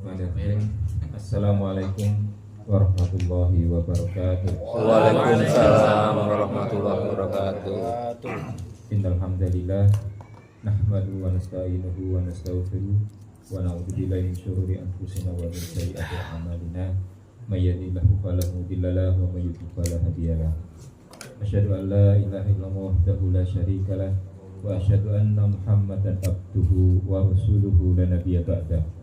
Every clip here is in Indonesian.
Bismillahirrahmanirrahim. Assalamualaikum warahmatullahi wabarakatuh. Waalaikumsalam warahmatullahi wabarakatuh. Innal hamdalillah nahmaduhu wa nasta'inuhu wa nastaghfiruh wa na'udzu billahi min syururi anfusina wa min sayyiati a'malina. May yahdihillahu fala mudilla lahu wa may yudlil fala hadiya lahu. Asyhadu an la ilaha illallah wahdahu la syarika lah wa asyhadu anna Muhammadan abduhu wa rasuluhu la nabiyya ba'dah.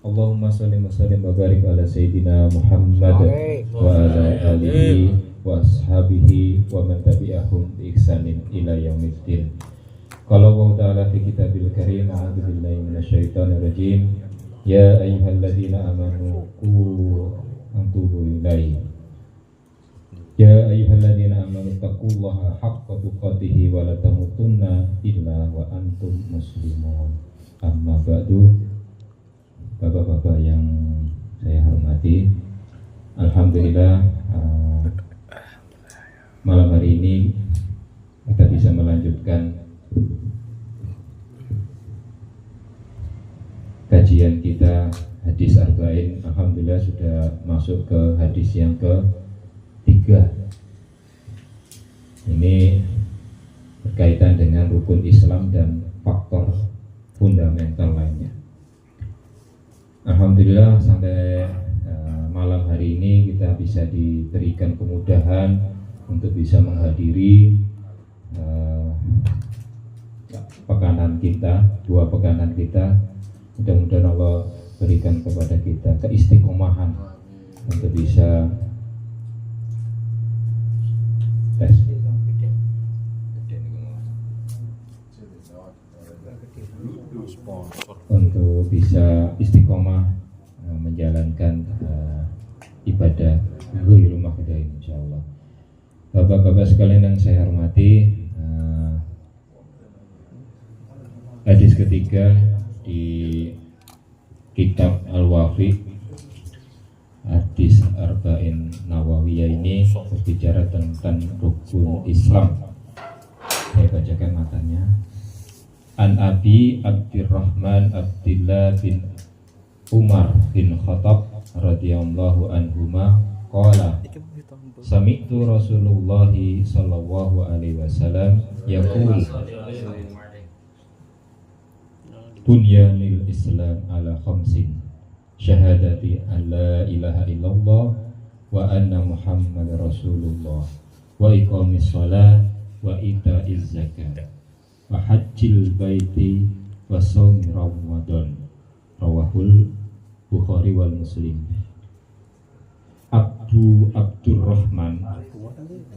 Allahumma shalli wa sallim wa barik ala sayyidina Muhammad wa ala alihi wa ashabihi wa man tabi'ahum bi ihsanin ila yaumiddin. Qala Allah ta'ala fi kitabil karim, a'udzu billahi minasyaitonir rajim. Ya ayyuhalladzina amanu qu antubu ilaihi. Ya ayyuhalladzina amanu taqullaha haqqa tuqatih wa la tamutunna illa wa antum muslimun. Amma ba'du. Bapak-bapak yang saya hormati, alhamdulillah malam hari ini kita bisa melanjutkan kajian kita hadis arba'in. Alhamdulillah sudah masuk ke hadis yang ketiga. Ini berkaitan dengan rukun Islam dan faktor fundamental lainnya. Alhamdulillah sampai malam hari ini kita bisa diberikan kemudahan untuk bisa menghadiri dua pekanan kita. Mudah-mudahan Allah berikan kepada kita keistiqomahan untuk bisa untuk bisa istiqomah menjalankan ibadah di rumah kita ini, insyaallah. Bapak-bapak sekalian yang saya hormati, hadis ketiga di kitab Al-Wafi, hadis Arba'in Nawawiyah ini berbicara tentang rukun Islam. Saya bacakan matanya. An Abi Abdurrahman Abdillah bin Umar bin Khattab radhiyallahu anhuma qala sami'tu Rasulullah sallallahu alaihi wasallam yaqul bunyanil Islam ala khamsin syahadati an la ilaha illallah wa anna Muhammadar Rasulullah wa iqamis shalah wa ita'iz zakat wa hajjil baiti wa shaumi Ramadan. Rawahul Bukhari wal Muslim. Abdurrahman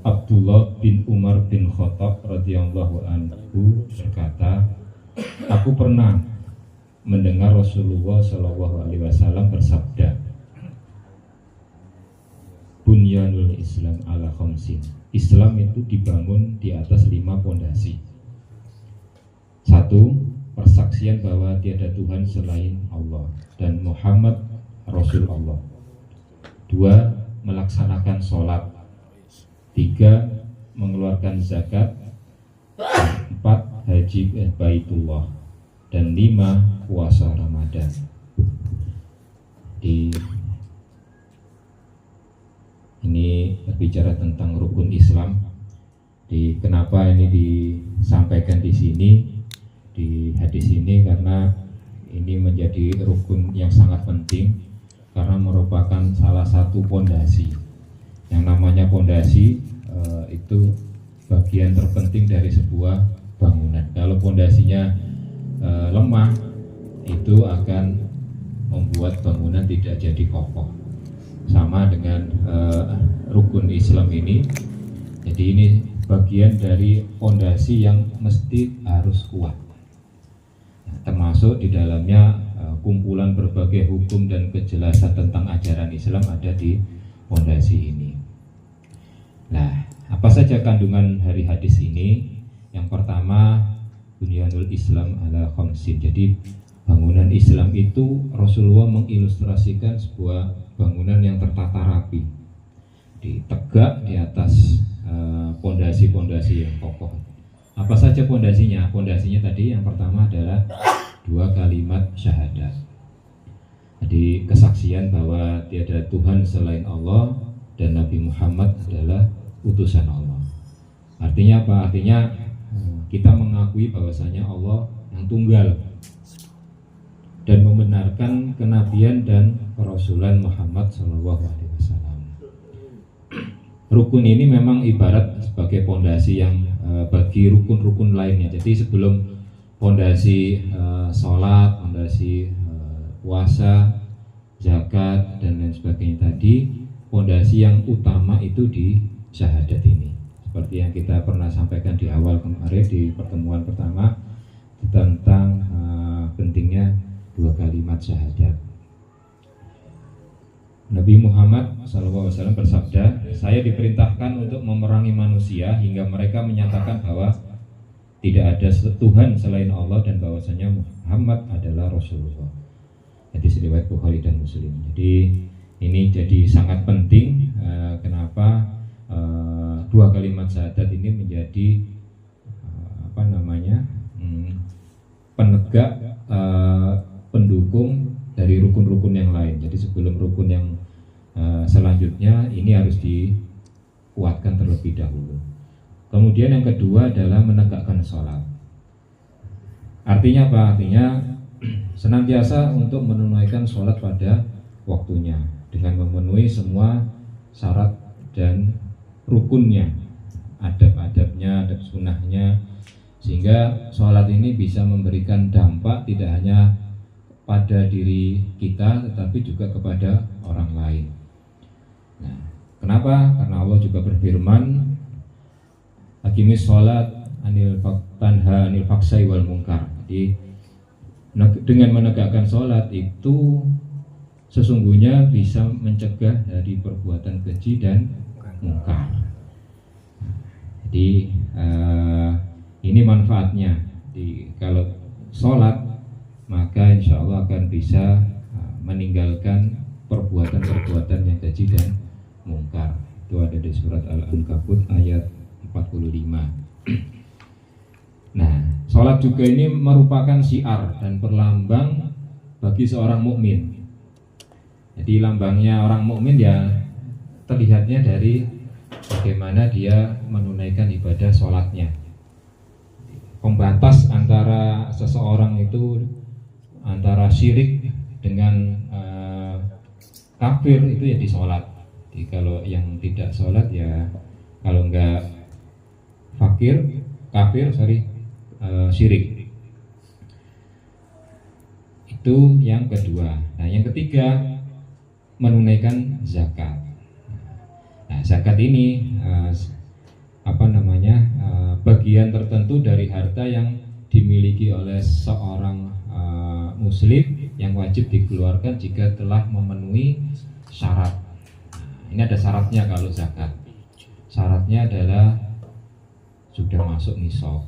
Abdullah bin Umar bin Khattab radhiyallahu anhu berkata, aku pernah mendengar Rasulullah sallallahu alaihi wasallam bersabda, bunyanul Islam ala khamsin. Islam itu dibangun di atas 5 pondasi. 1. Persaksian bahwa tiada Tuhan selain Allah dan Muhammad Rasul Allah. 2. Melaksanakan sholat. 3. Mengeluarkan zakat. 4. Haji ke Baitullah. Dan 5. Puasa Ramadan. Ini berbicara tentang rukun Islam. Kenapa ini disampaikan di sini, di hadis ini, karena ini menjadi rukun yang sangat penting karena merupakan salah satu pondasi. Yang namanya pondasi itu bagian terpenting dari sebuah bangunan. Kalau pondasinya lemah, itu akan membuat bangunan tidak jadi kokoh. Sama dengan rukun Islam ini. Jadi ini bagian dari pondasi yang mesti harus kuat. Termasuk di dalamnya kumpulan berbagai hukum dan kejelasan tentang ajaran Islam ada di pondasi ini. Nah, apa saja kandungan dari hadis ini? Yang pertama, bunyanul Islam ala khamsin. Jadi bangunan Islam itu Rasulullah mengilustrasikan sebuah bangunan yang tertata rapi, tegak di atas pondasi-pondasi yang kokoh. Apa saja pondasinya? Pondasinya tadi yang pertama adalah 2 kalimat syahadat. Jadi kesaksian bahwa tiada Tuhan selain Allah dan Nabi Muhammad adalah utusan Allah. Artinya apa? Artinya kita mengakui bahwasanya Allah yang tunggal dan membenarkan kenabian dan kerasulan Muhammad SAW. Rukun ini memang ibarat sebagai pondasi yang bagi rukun-rukun lainnya. Jadi sebelum pondasi sholat, pondasi puasa, zakat dan lain sebagainya tadi, pondasi yang utama itu di syahadat ini. Seperti yang kita pernah sampaikan di awal kemarin di pertemuan pertama tentang pentingnya 2 kalimat syahadat. Nabi Muhammad SAW bersabda, "Saya diperintahkan untuk memerangi manusia hingga mereka menyatakan bahwa tidak ada Tuhan selain Allah dan bahwasanya Muhammad adalah Rasulullah." Hadis riwayat Bukhari dan Muslim. Jadi ini jadi sangat penting. Kenapa 2 kalimat syahadat ini menjadi penegak, pendukung dari rukun-rukun yang lain. Jadi sebelum rukun yang selanjutnya ini harus dikuatkan terlebih dahulu. Kemudian yang kedua adalah menegakkan sholat. Artinya apa? Artinya senantiasa untuk menunaikan sholat pada waktunya dengan memenuhi semua syarat dan rukunnya, adab-adabnya, adab sunnahnya, sehingga sholat ini bisa memberikan dampak tidak hanya pada diri kita tetapi juga kepada orang lain. Nah, kenapa? Karena Allah juga berfirman, "Aqimis sholat tanha anil faksai wal munkar." Jadi dengan menegakkan sholat itu sesungguhnya bisa mencegah dari perbuatan keji dan mungkar. Jadi ini manfaatnya. Jadi kalau sholat maka insya Allah akan bisa meninggalkan perbuatan-perbuatan yang keji dan mungkar. Itu ada di surat Al-Ankabut ayat 45. Nah, sholat juga ini merupakan syiar dan perlambang bagi seorang mukmin. Jadi lambangnya orang mukmin ya terlihatnya dari bagaimana dia menunaikan ibadah sholatnya. Pembatas antara seseorang itu antara syirik dengan kafir itu ya di sholat. Jadi kalau yang tidak sholat ya kalau enggak syirik. Itu yang kedua. Nah, yang ketiga menunaikan zakat. Nah, zakat ini bagian tertentu dari harta yang dimiliki oleh seorang muslim yang wajib dikeluarkan jika telah memenuhi syarat. Ini ada syaratnya kalau zakat. Syaratnya adalah sudah masuk nisab,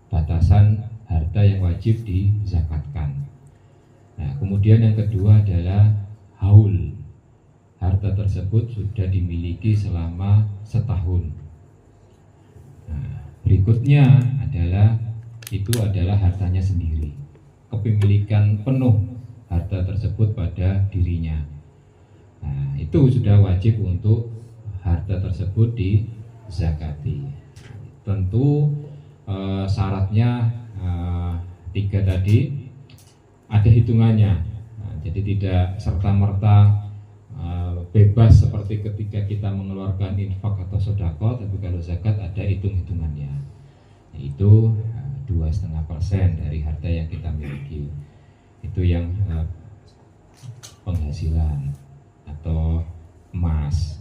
batasan harta yang wajib dizakatkan. Nah, kemudian yang kedua adalah haul. Harta tersebut sudah dimiliki selama setahun. Nah, berikutnya adalah hartanya sendiri. Kepemilikan penuh harta tersebut pada dirinya. Nah, itu sudah wajib untuk harta tersebut dizakati. Tentu syaratnya 3 tadi ada hitungannya. Nah, jadi tidak serta-merta bebas seperti ketika kita mengeluarkan infak atau sedekah, tapi kalau zakat ada hitung-hitungannya. Itu 2,5% dari harta yang kita miliki. Itu yang penghasilan atau emas.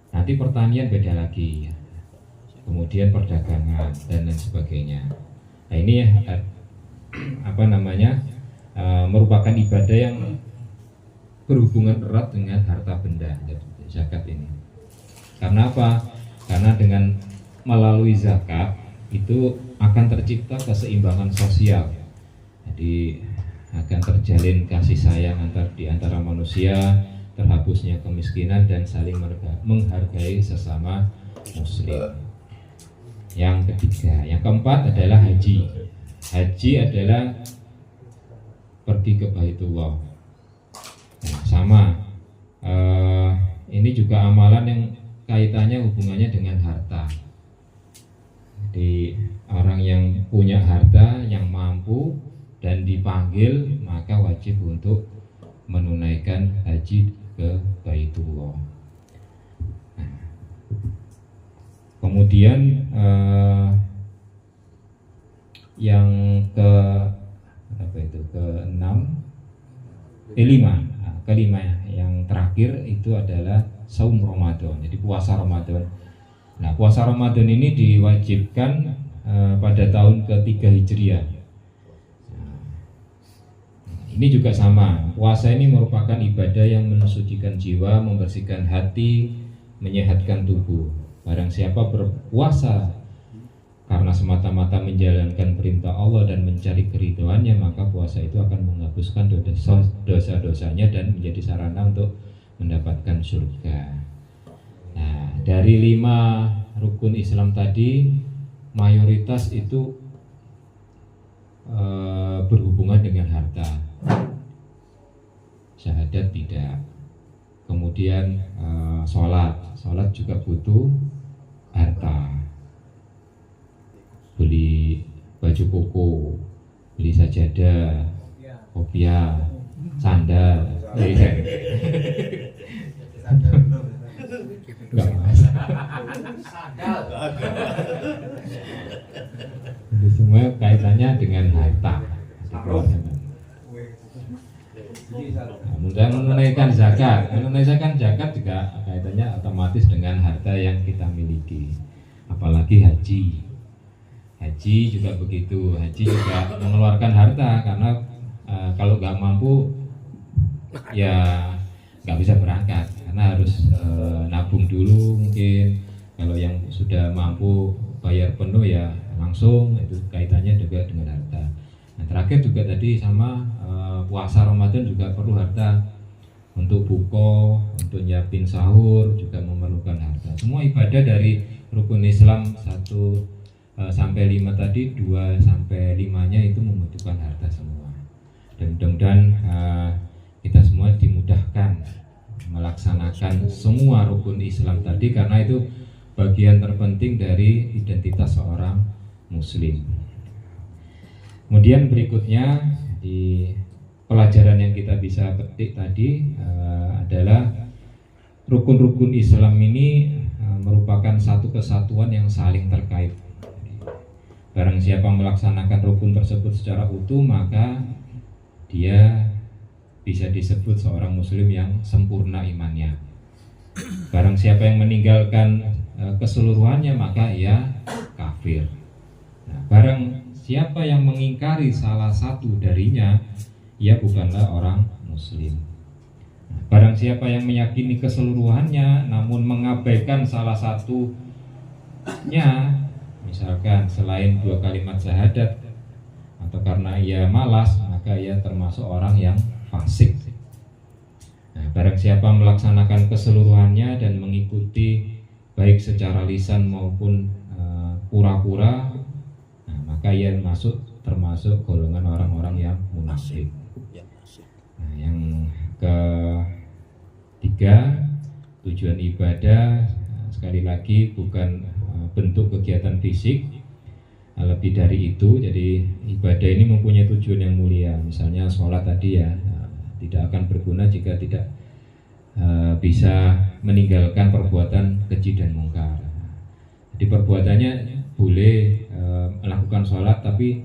Nanti pertanian beda lagi. Kemudian perdagangan dan lain sebagainya. Nah, ini merupakan ibadah yang berhubungan erat dengan harta benda, zakat ini. Karena apa? Karena dengan melalui zakat itu akan tercipta keseimbangan sosial. Jadi akan terjalin kasih sayang di antara manusia, terhapusnya kemiskinan dan saling menghargai sesama muslim. Yang ketiga, yang keempat adalah haji. Haji adalah pergi ke Baitullah. ini juga amalan yang kaitannya hubungannya dengan harta. Jadi orang yang punya harta, yang mampu dan dipanggil, maka wajib untuk menunaikan haji ke Baitullah. Kemudian yang kelima yang terakhir itu adalah saum Ramadan. Jadi puasa Ramadan. Nah, puasa Ramadan ini diwajibkan pada tahun ke-3 Hijriah. Ini juga sama. Puasa ini merupakan ibadah yang mensucikan jiwa, membersihkan hati, menyehatkan tubuh. Barang siapa berpuasa karena semata-mata menjalankan perintah Allah dan mencari keridhoannya, maka puasa itu akan menghapuskan dosa-dosanya dan menjadi sarana untuk mendapatkan surga. Nah, dari 5 rukun Islam tadi, mayoritas itu berhubungan dengan harta. Syahadat tidak. Kemudian sholat juga butuh harta. Beli baju koko, beli sajadah, kopiah, sandal. Enggak mas. Jadi semua kaitannya dengan harta. Kemudian menunaikan zakat juga kaitannya otomatis dengan harta yang kita miliki. Apalagi haji juga begitu. Haji juga mengeluarkan harta karena kalau nggak mampu ya nggak bisa berangkat karena harus nabung dulu mungkin. Kalau yang sudah mampu bayar penuh ya langsung, itu kaitannya juga dengan harta. Nah, terakhir juga tadi sama puasa Ramadan juga perlu harta. Untuk buka, untuk nyiapin sahur juga memerlukan harta. Semua ibadah dari rukun Islam 1 sampai 5 tadi, 2 sampai 5-nya itu membutuhkan harta semua. Dan mudah-mudahan kita semua dimudahkan melaksanakan semua rukun Islam tadi, karena itu bagian terpenting dari identitas seorang muslim. Kemudian berikutnya di pelajaran yang kita bisa petik tadi adalah rukun-rukun Islam ini merupakan satu kesatuan yang saling terkait. Barang siapa melaksanakan rukun tersebut secara utuh, maka dia bisa disebut seorang muslim yang sempurna imannya. Barang siapa yang meninggalkan keseluruhannya, maka ia kafir. Nah, barang siapa yang mengingkari salah satu darinya, ia bukanlah orang muslim. Nah, barang siapa yang meyakini keseluruhannya namun mengabaikan salah satunya, misalkan selain 2 kalimat syahadat, atau karena ia malas, maka ia termasuk orang yang fasik. Nah, barang siapa melaksanakan keseluruhannya dan mengikuti baik secara lisan maupun pura-pura, nah, maka ia termasuk golongan orang-orang yang munafik. Nah, yang ketiga, tujuan ibadah sekali lagi bukan bentuk kegiatan fisik, lebih dari itu. Jadi ibadah ini mempunyai tujuan yang mulia. Misalnya sholat tadi ya, tidak akan berguna jika tidak bisa meninggalkan perbuatan keji dan mungkar. Jadi perbuatannya boleh melakukan sholat, tapi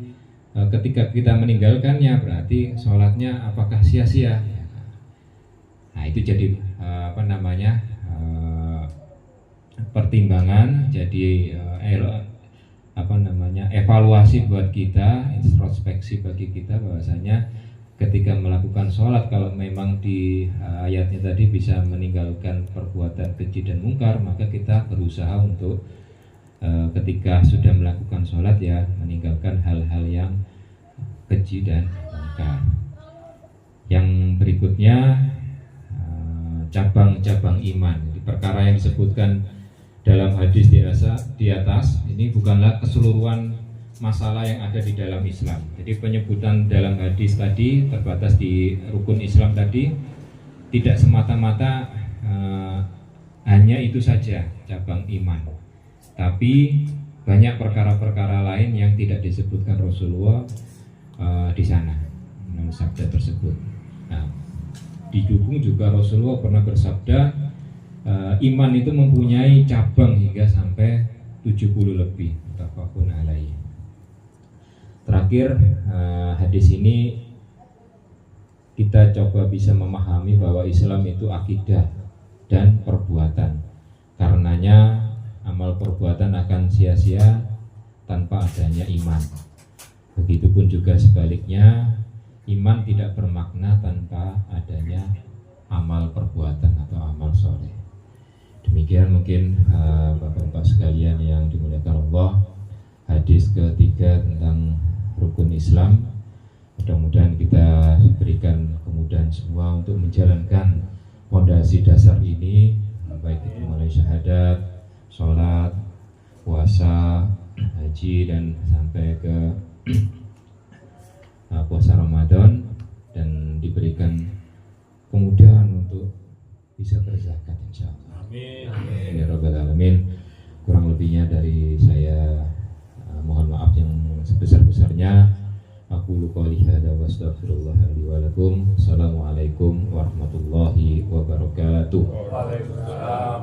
ketika kita meninggalkannya berarti sholatnya apakah sia-sia? Nah, itu jadi pertimbangan, jadi evaluasi buat kita, introspeksi bagi kita bahwasanya ketika melakukan sholat, kalau memang di ayatnya tadi bisa meninggalkan perbuatan keji dan mungkar, maka kita berusaha untuk ketika sudah melakukan sholat ya meninggalkan hal-hal yang keji dan mungkar. Yang berikutnya cabang-cabang iman. Jadi perkara yang disebutkan dalam hadis di atas ini bukanlah keseluruhan masalah yang ada di dalam Islam. Jadi penyebutan dalam hadis tadi terbatas di rukun Islam tadi, tidak semata-mata hanya itu saja cabang iman. Tapi banyak perkara-perkara lain yang tidak disebutkan Rasulullah di sana dalam sabda tersebut. Nah, didukung juga Rasulullah pernah bersabda, iman itu mempunyai cabang hingga sampai 70 lebih. Muttafaqun alaih. Terakhir, hadis ini kita coba bisa memahami bahwa Islam itu akidah dan perbuatan. Karenanya amal perbuatan akan sia-sia tanpa adanya iman. Begitupun juga sebaliknya, iman tidak bermakna tanpa adanya amal perbuatan atau amal soleh. Demikian mungkin Bapak-Bapak sekalian yang dimuliakan Allah, hadis ketiga tentang rukun Islam. Mudah-mudahan kita berikan kemudahan semua untuk menjalankan fondasi dasar ini, baik itu mulai syahadat, sholat, puasa, haji, dan sampai ke puasa Ramadan, dan diberikan kemudahan untuk bisa berzakat insyaallah. Amin. Ya Rabbal Alamin. Kurang lebihnya dari saya mohon maaf yang sebesar-besarnya. Aku qouli hadza wa astaghfirullah li wa lakum. Assalamualaikum warahmatullahi wabarakatuh. Waalaikumsalam.